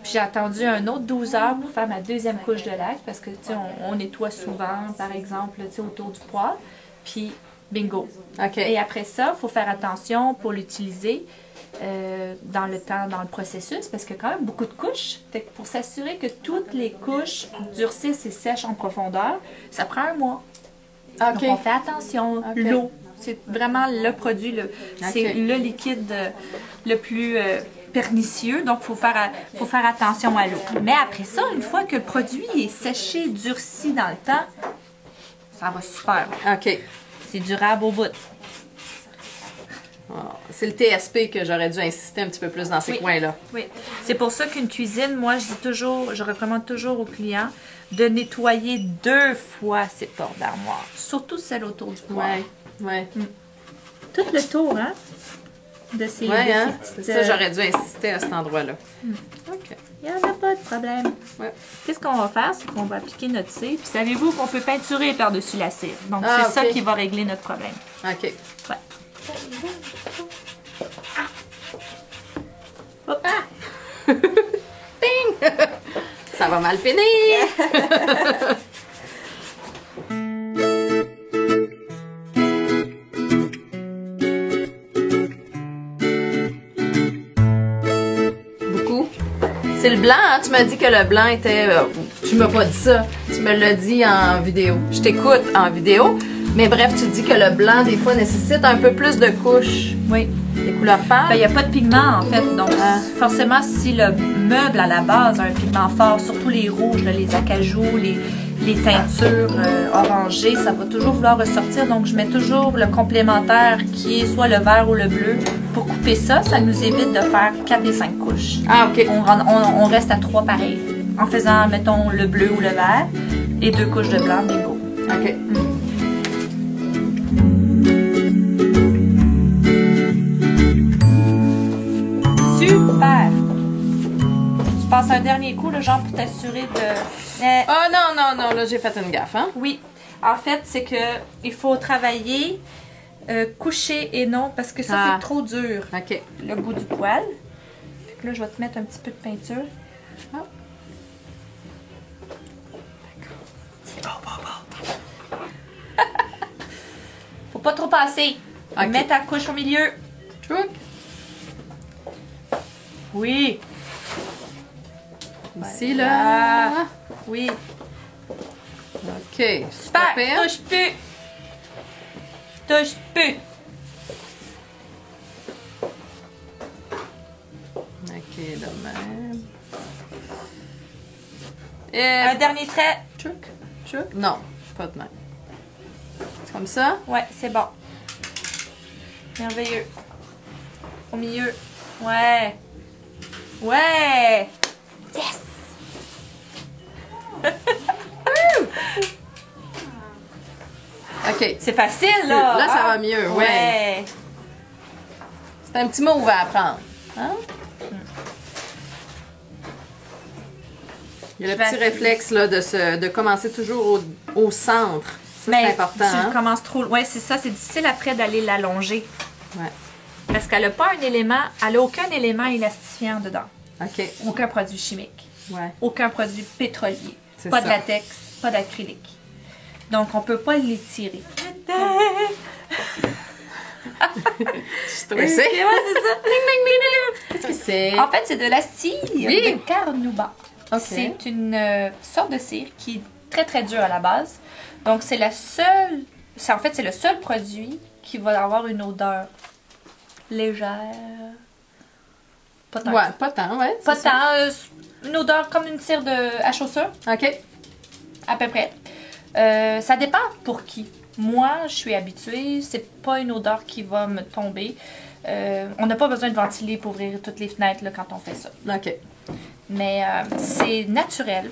S2: Puis j'ai attendu un autre 12 heures pour faire ma deuxième couche de laque parce que tu sais, on nettoie souvent, par exemple, tu sais, autour du poêle. Puis bingo.
S3: OK.
S2: Et après ça, il faut faire attention pour l'utiliser dans le temps, dans le processus, parce qu'il y a quand même beaucoup de couches. Fait que pour s'assurer que toutes les couches durcissent et sèchent en profondeur, ça prend un mois.
S3: OK.
S2: Donc on fait attention.
S3: OK.
S2: L'eau, c'est vraiment le produit, c'est le liquide le plus pernicieux, donc il faut faire attention à l'eau. Mais après ça, une fois que le produit est séché, durci dans le temps, ça va super.
S3: OK.
S2: C'est durable au bout.
S3: Ah, c'est le TSP que j'aurais dû insister un petit peu plus dans ces
S2: Oui.
S3: coins-là.
S2: Oui. C'est pour ça qu'une cuisine, moi, je recommande toujours aux clients de nettoyer 2 fois ses portes d'armoire. Surtout celle autour du poêle.
S3: Ouais.
S2: Tout le tour, hein? De ces,
S3: Ouais,
S2: de
S3: hein?
S2: ces
S3: C'est
S2: petites,
S3: ça, j'aurais dû insister à cet endroit-là. OK.
S2: Il n'y en a pas de problème.
S3: Ouais.
S2: Qu'est-ce qu'on va faire? C'est qu'on va appliquer notre cire. Puis savez-vous qu'on peut peinturer par-dessus la cire. Donc,
S3: Ah,
S2: c'est ça
S3: ok.
S2: qui va régler notre problème.
S3: OK.
S2: Ouais. Hop.
S3: Ding! Ça va mal finir! Beaucoup. C'est le blanc, hein? Tu m'as dit que le blanc était... tu m'as pas dit ça. Tu me l'as dit en vidéo. Je t'écoute en vidéo. Mais bref, tu dis que le blanc, des fois, nécessite un peu plus de couches.
S2: Oui.
S3: Des couleurs pâles.
S2: Ben, il n'y a pas de pigment, en fait. Donc, forcément, si le meuble, à la base, a un pigment fort, surtout les rouges, là, les acajou, les teintures orangées, ça va toujours vouloir ressortir. Donc, je mets toujours le complémentaire qui est soit le vert ou le bleu pour couper ça. Ça nous évite de faire 4 et 5 couches.
S3: Ah, OK.
S2: On reste à 3 pareils. En faisant, mettons, le bleu ou le vert et 2 couches de blanc, bingo.
S3: OK.
S2: Super! Je passe un dernier coup, le genre pour t'assurer de...
S3: Oh non, là, j'ai fait une gaffe, hein?
S2: Oui. En fait, c'est que il faut travailler coucher et non, parce que ça,
S3: Ah.
S2: c'est trop dur,
S3: OK.
S2: le bout du poil. Fait que là, je vais te mettre un petit peu de peinture.
S3: Ah.
S2: C'est bon. Faut pas trop passer.
S3: Ok.
S2: Mets ta couche au milieu.
S3: Truc.
S2: Oui.
S3: Ici,
S2: Voilà.
S3: là.
S2: Oui.
S3: OK.
S2: Super.
S3: Super.
S2: Touche plus. Touche plus.
S3: OK, de même.
S2: Un dernier trait.
S3: Truc. Non, pas de même. C'est comme ça?
S2: Ouais, c'est bon. Merveilleux. Au milieu. Ouais. Ouais. Yes.
S3: OK.
S2: C'est facile, là.
S3: Là, ça
S2: hein?
S3: va mieux, ouais. C'est un petit mot à apprendre. Hein? Il y a le
S2: Je vais
S3: petit
S2: essayer.
S3: réflexe là, de commencer toujours au centre. Ça,
S2: Mais
S3: c'est important.
S2: tu
S3: Hein?
S2: commences trop. Ouais, c'est ça. C'est difficile après d'aller l'allonger.
S3: Ouais.
S2: Parce qu'elle n'a pas un élément, elle n'a aucun élément élastifiant dedans.
S3: OK.
S2: Aucun produit chimique.
S3: Ouais.
S2: Aucun produit pétrolier.
S3: C'est
S2: Pas
S3: ça.
S2: de latex, pas d'acrylique. Donc, on ne peut pas l'étirer.
S3: Stressé?
S2: Ouais, c'est ça.
S3: Qu'est-ce que c'est?
S2: En fait, c'est de la cire
S3: Oui.
S2: de carnauba.
S3: Ok.
S2: C'est une sorte de cire qui est très, très dure à la base. Donc, c'est la seule... En fait, c'est le seul produit qui va avoir une odeur légère. Pas tant.
S3: Ouais, pas tant, ouais.
S2: Pas
S3: c'est ça.
S2: tant. Une odeur comme une cire à chaussure,
S3: OK.
S2: à peu près. Ça dépend pour qui. moi, je suis habituée. C'est pas une odeur qui va me tomber. On n'a pas besoin de ventiler pour ouvrir toutes les fenêtres là, quand on fait ça.
S3: OK.
S2: Mais c'est naturel.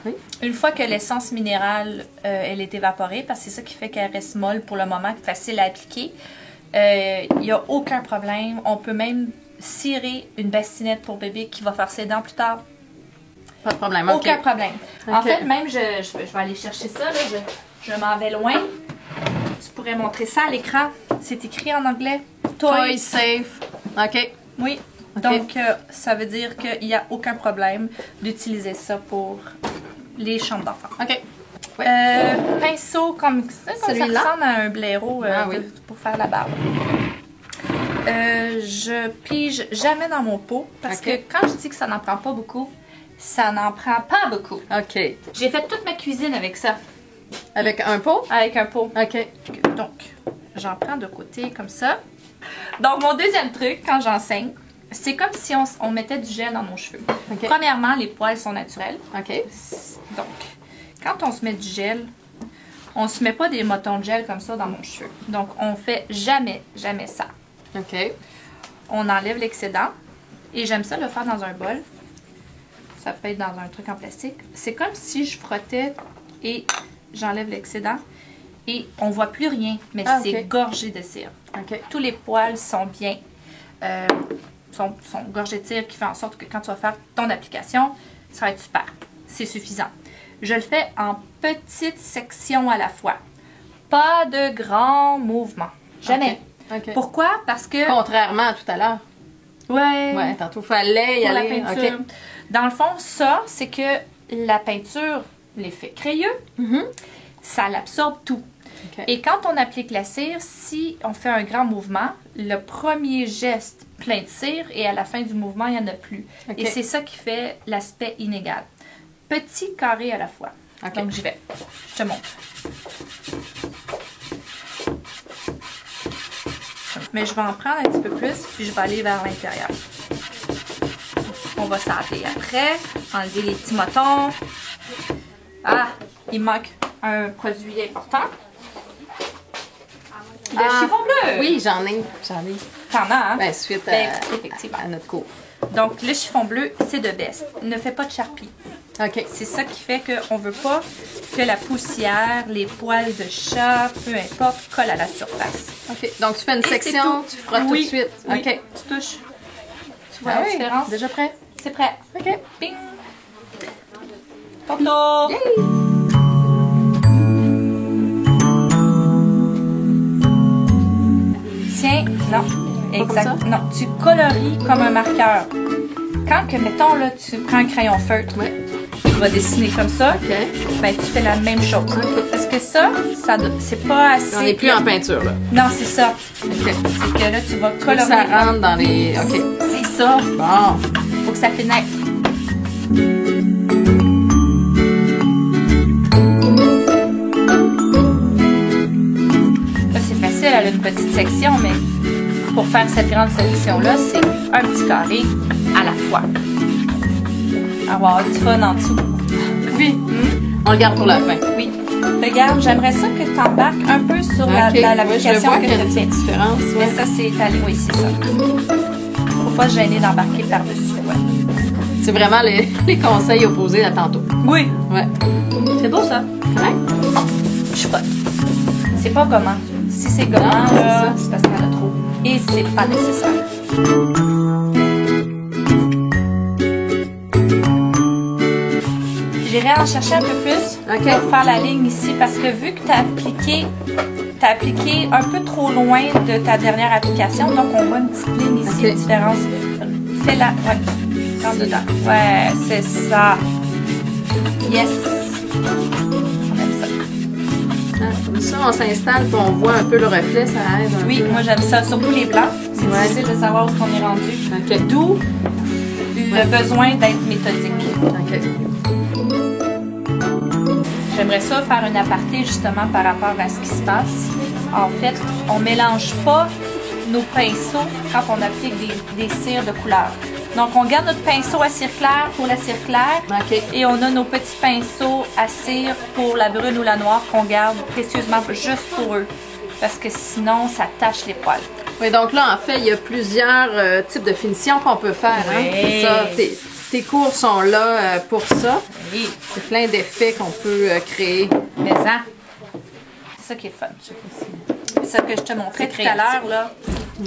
S3: Oui.
S2: Une fois que l'essence minérale elle est évaporée, parce que c'est ça qui fait qu'elle reste molle pour le moment, facile à appliquer, il n'y a aucun problème. On peut même cirer une bassinette pour bébé qui va faire ses dents plus tard.
S3: Pas de problème.
S2: Aucun problème. En
S3: OK.
S2: fait, même, je vais aller chercher ça. Là. Je m'en vais loin. Tu pourrais montrer ça à l'écran. C'est écrit en anglais.
S3: Toy safe. OK.
S2: Oui.
S3: OK.
S2: Donc, ça veut dire qu'il n'y a aucun problème d'utiliser ça pour les chambres d'enfants.
S3: OK.
S2: Pinceau comme ça
S3: Celui-là?
S2: ressemble à un blaireau
S3: Oui.
S2: pour faire la barbe. Je pige jamais dans mon pot parce
S3: OK.
S2: que quand je dis que ça n'en prend pas beaucoup, ça n'en prend pas beaucoup.
S3: OK.
S2: J'ai fait toute ma cuisine avec ça,
S3: Avec un pot?
S2: avec un pot.
S3: OK.
S2: Donc, j'en prends de côté comme ça. Donc, mon deuxième truc quand j'enseigne, c'est comme si on mettait du gel dans nos cheveux.
S3: OK.
S2: Premièrement, les poils sont naturels.
S3: OK.
S2: Donc, quand on se met du gel, on se met pas des motons de gel comme ça dans nos cheveux. Donc, on fait jamais ça.
S3: OK.
S2: On enlève l'excédent. Et j'aime ça le faire dans un bol. Ça peut être dans un truc en plastique. C'est comme si je frottais et j'enlève l'excédent. Et on voit plus rien, mais
S3: Ah,
S2: c'est
S3: ok.
S2: gorgé de cire.
S3: OK.
S2: Tous les poils sont bien, sont gorgés de cire, qui fait en sorte que quand tu vas faire ton application, ça va être super. C'est suffisant. Je le fais en petites sections à la fois. Pas de grands mouvements. Jamais.
S3: OK.
S2: Pourquoi? Parce que...
S3: Contrairement à tout à l'heure. Ouais, tantôt, il fallait y
S2: pour la
S3: aller.
S2: peinture.
S3: OK.
S2: Dans le fond, ça, c'est que la peinture, l'effet crayeux, ça l'absorbe tout.
S3: OK.
S2: Et quand on applique la cire, si on fait un grand mouvement, le premier geste plein de cire et à la fin du mouvement, il n'y en a plus.
S3: OK.
S2: Et c'est ça qui fait l'aspect inégal. Petit carré à la fois.
S3: OK.
S2: Donc, j'y vais. Je te montre. Mais je vais en prendre un petit peu plus, puis je vais aller vers l'intérieur. On va s'arrêter après, enlever les petits motons. Ah, il manque un produit important. Le chiffon bleu.
S3: Oui, j'en ai.
S2: T'en as, hein?
S3: Ben, suite
S2: Ben, effectivement.
S3: à notre cours.
S2: Donc, le chiffon bleu, c'est de best. Ne fais pas de charpie.
S3: OK.
S2: C'est ça qui fait qu'on ne veut pas que la poussière, les poils de chat, peu importe, collent à la surface.
S3: OK. Donc, tu fais une
S2: Et c'est
S3: section,
S2: tout.
S3: tu frottes
S2: Oui,
S3: tout de suite.
S2: oui.
S3: OK.
S2: Tu touches. Tu vois
S3: Ah
S2: la
S3: oui,
S2: différence?
S3: déjà prêt?
S2: C'est prêt.
S3: OK.
S2: Ping! Photo! Tiens, non.
S3: Pas
S2: Exact.
S3: comme ça?
S2: Non, tu coloris comme un marqueur. Quand que, mettons, là, tu prends un crayon feutre,
S3: Ouais.
S2: tu vas dessiner comme ça,
S3: OK.
S2: ben, tu fais la même chose.
S3: OK.
S2: Parce que ça c'est pas assez...
S3: On n'est plus en peinture, là.
S2: Non, c'est ça.
S3: OK.
S2: C'est que là, tu vas
S3: Faut que
S2: colorer.
S3: ça rentre dans les... OK.
S2: C'est ça.
S3: Bon.
S2: Faut que ça pénètre. Là, c'est facile, elle a une petite section, mais pour faire cette grande section-là, c'est un petit carré à la fois. Avoir du fun en dessous.
S3: Oui. On le garde pour la fin.
S2: Oui. Regarde, j'aimerais ça que tu embarques un peu sur
S3: OK. Ouais, je
S2: l'application
S3: vois
S2: que
S3: qu'il y a
S2: tu
S3: une
S2: fais.
S3: petite différence.
S2: Mais
S3: Ouais.
S2: ça, c'est allé. Oui, c'est ça. Faut pas se gêner d'embarquer par-dessus. Ouais.
S3: C'est vraiment les conseils opposés à tantôt.
S2: Oui.
S3: Ouais.
S2: C'est beau, ça.
S3: Ouais.
S2: Je sais pas. C'est pas gommant. Si c'est gommant,
S3: Non, c'est
S2: là,
S3: ça.
S2: c'est parce qu'il y en a trop. Et c'est pas nécessaire. J'irai en chercher un peu plus
S3: OK.
S2: pour faire la ligne ici parce que vu que tu as appliqué un peu trop loin de ta dernière application, donc on voit une petite ligne ici,
S3: OK.
S2: une différence. Fais-la. Ouais. Rentre dedans. Ouais, c'est ça. Yes. On aime ça.
S3: Ah, comme ça, on s'installe et on voit un peu le reflet, ça aide. Un
S2: Oui,
S3: peu.
S2: moi j'aime ça, surtout les blancs. C'est
S3: Ouais.
S2: difficile de savoir où on est rendu.
S3: OK.
S2: D'où le besoin d'être méthodique.
S3: OK.
S2: J'aimerais ça faire un aparté justement par rapport à ce qui se passe. En fait, on mélange pas nos pinceaux quand on applique des cires de couleur. Donc, on garde notre pinceau à cire claire pour la cire claire.
S3: OK.
S2: Et on a nos petits pinceaux à cire pour la brune ou la noire qu'on garde précieusement juste pour eux. Parce que sinon, ça tache les poils.
S3: Oui, donc là, en fait, il y a plusieurs types de finitions qu'on peut faire. Hein?
S2: Oui.
S3: C'est ça. Tes cours sont là pour ça.
S2: Oui.
S3: C'est plein d'effets qu'on peut créer.
S2: Mais ça, c'est ça qui est le fun. C'est ça que je te montrais tout à l'heure, là,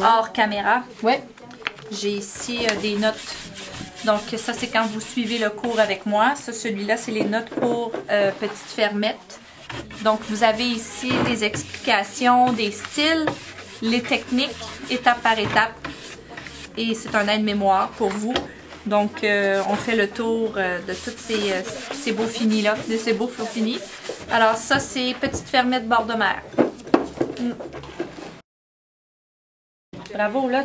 S2: hors caméra.
S3: Oui.
S2: J'ai ici des notes. Donc, ça, c'est quand vous suivez le cours avec moi. Ça, celui-là, c'est les notes pour Petite Fermette. Donc, vous avez ici des explications, des styles, les techniques, étape par étape. Et c'est un aide-mémoire pour vous. Donc, on fait le tour de tous ces beaux finis-là, de ces beaux flots finis. Alors, ça, c'est Petite Fermette bord de mer. Bravo, là,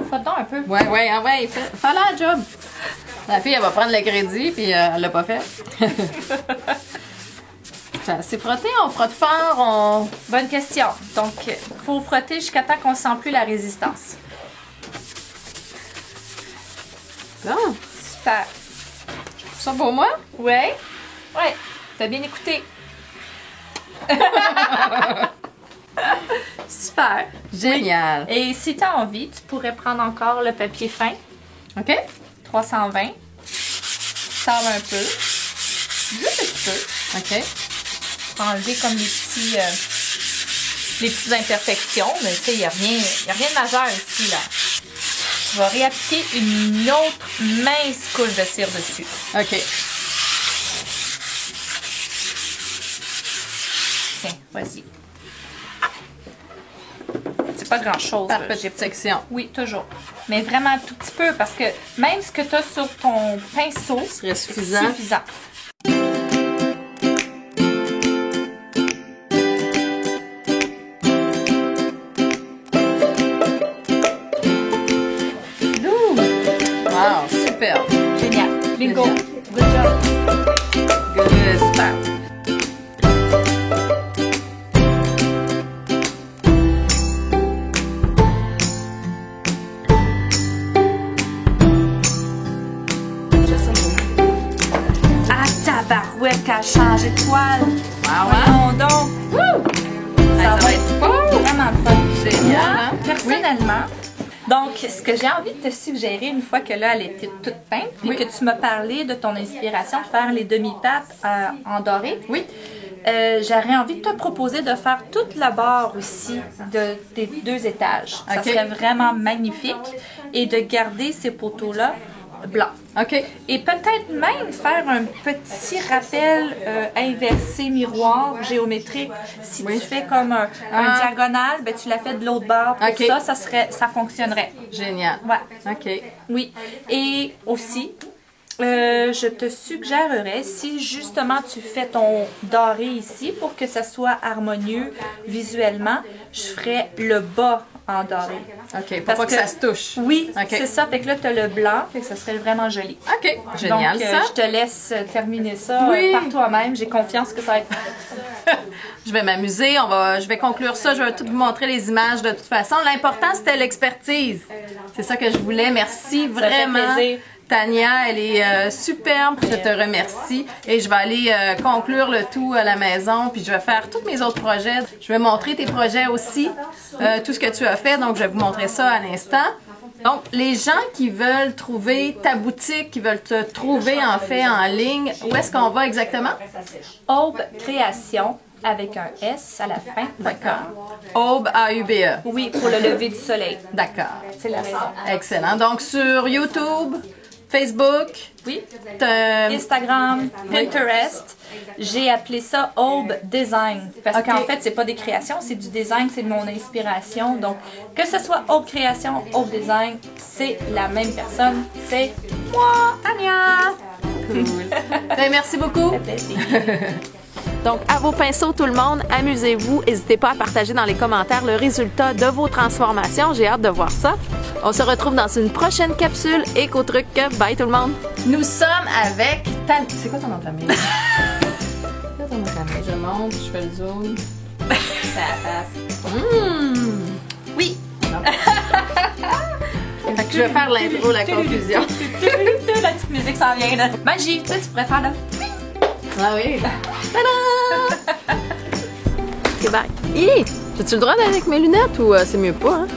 S2: fais donc un peu.
S3: Ouais, fais la job. La fille, elle va prendre le crédit, puis elle l'a pas fait. C'est frotté, on frotte fort,
S2: Bonne question. Donc, il faut frotter jusqu'à temps qu'on ne sent plus la résistance.
S3: Bon,
S2: Super.
S3: ça pour moi?
S2: Ouais? Ouais. T'as bien écouté. Super.
S3: Génial.
S2: Et si tu as envie, tu pourrais prendre encore le papier fin,
S3: OK?
S2: 320. Sors un peu. Juste un petit peu.
S3: OK.
S2: Enlever comme les petites imperfections, mais tu sais, il n'y a rien de majeur ici, là. Je vais réappliquer une autre mince couche de cire dessus.
S3: OK.
S2: Tiens, vas-y. C'est pas grand-chose.
S3: Par
S2: là.
S3: petite section.
S2: Oui, toujours. Mais vraiment un tout petit peu, parce que même ce que tu as sur ton pinceau,
S3: Serait suffisant.
S2: suffisant.
S3: Wow, super.
S2: Génial. Bingo.
S3: Génial.
S2: Good job.
S3: Good. Super.
S2: Ah, tabarouette qu'elle a changé de toile.
S3: Wow,
S2: Voyons donc.
S3: Ça va être beau.
S2: Vraiment le fun.
S3: Génial,
S2: Moi,
S3: hein?
S2: personnellement, donc, ce que j'ai envie de te suggérer, une fois que là, elle était toute peinte, puis
S3: Oui.
S2: que tu m'as parlé de ton inspiration de faire les demi-pattes en doré,
S3: Oui.
S2: j'aurais envie de te proposer de faire toute la barre aussi des 2 étages. Ça
S3: Ok.
S2: serait vraiment magnifique. Et de garder ces poteaux-là blancs.
S3: OK.
S2: Et peut-être même faire un petit rappel inversé miroir géométrique. Si
S3: Oui.
S2: tu fais comme un diagonale, ben, tu la fais de l'autre bord. Pour
S3: Ok.
S2: ça fonctionnerait.
S3: Génial.
S2: Ouais.
S3: OK.
S2: Oui. Et aussi, je te suggérerais, si justement tu fais ton doré ici, pour que ça soit harmonieux visuellement, je ferais le bas en doré.
S3: OK. Pour
S2: Parce
S3: pas que ça se touche.
S2: Oui,
S3: Ok.
S2: c'est ça. Fait que là, tu as le blanc, fait que ça serait vraiment joli.
S3: OK. Génial,
S2: Donc,
S3: ça.
S2: je te laisse terminer ça
S3: Oui.
S2: par toi-même. J'ai confiance que ça va être...
S3: Je vais m'amuser, je vais conclure ça, je vais tout vous montrer les images de toute façon. L'important, c'était l'expertise. C'est ça que je voulais. Merci
S2: Ça fait
S3: vraiment.
S2: plaisir.
S3: Tania, elle est superbe. Je te remercie. Et je vais aller conclure le tout à la maison. Puis je vais faire tous mes autres projets. Je vais montrer tes projets aussi, tout ce que tu as fait. Donc, je vais vous montrer ça à l'instant. Donc, les gens qui veulent trouver ta boutique, qui veulent te trouver en fait en ligne, où est-ce qu'on va exactement?
S2: Aube Création avec un S à la fin.
S3: D'accord. Aube, A-U-B-E.
S2: Oui, pour le lever du soleil.
S3: D'accord.
S2: C'est la raison.
S3: Excellent. Donc, sur YouTube, Facebook,
S2: Oui.
S3: t'as-
S2: Instagram, Pinterest. J'ai appelé ça Aube Design. Parce
S3: Ok.
S2: qu'en fait, c'est pas des créations, c'est du design, c'est de mon inspiration. Donc, que ce soit Aube Création, Aube Design, c'est la même personne. C'est moi, Tania.
S3: Cool. Ben, merci beaucoup.
S2: Ça fait plaisir.
S1: Donc, à vos pinceaux, tout le monde, amusez-vous. N'hésitez pas à partager dans les commentaires le résultat de vos transformations. J'ai hâte de voir ça. On se retrouve dans une prochaine capsule Éco-Truc. Bye tout le monde!
S3: Nous sommes avec Tania. C'est quoi ton nom de famille? C'est ton nom de famille. Je monte, je fais le zoom.
S2: Ça passe.
S3: Mmh.
S2: Oui.
S3: Et Fait que je vais faire l'intro, la conclusion.
S2: La petite musique s'en vient là. Magie, tu sais, tu pourrais faire là.
S3: Ah oui.
S1: Tada! Ok, bye. Hi! J'ai-tu le droit d'aller avec mes lunettes ou c'est mieux pas, hein?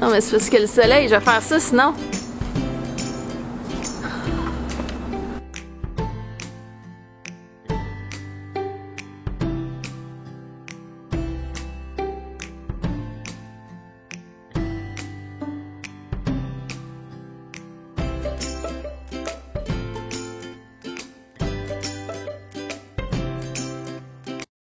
S1: Non, mais c'est parce que le soleil, je vais faire ça sinon.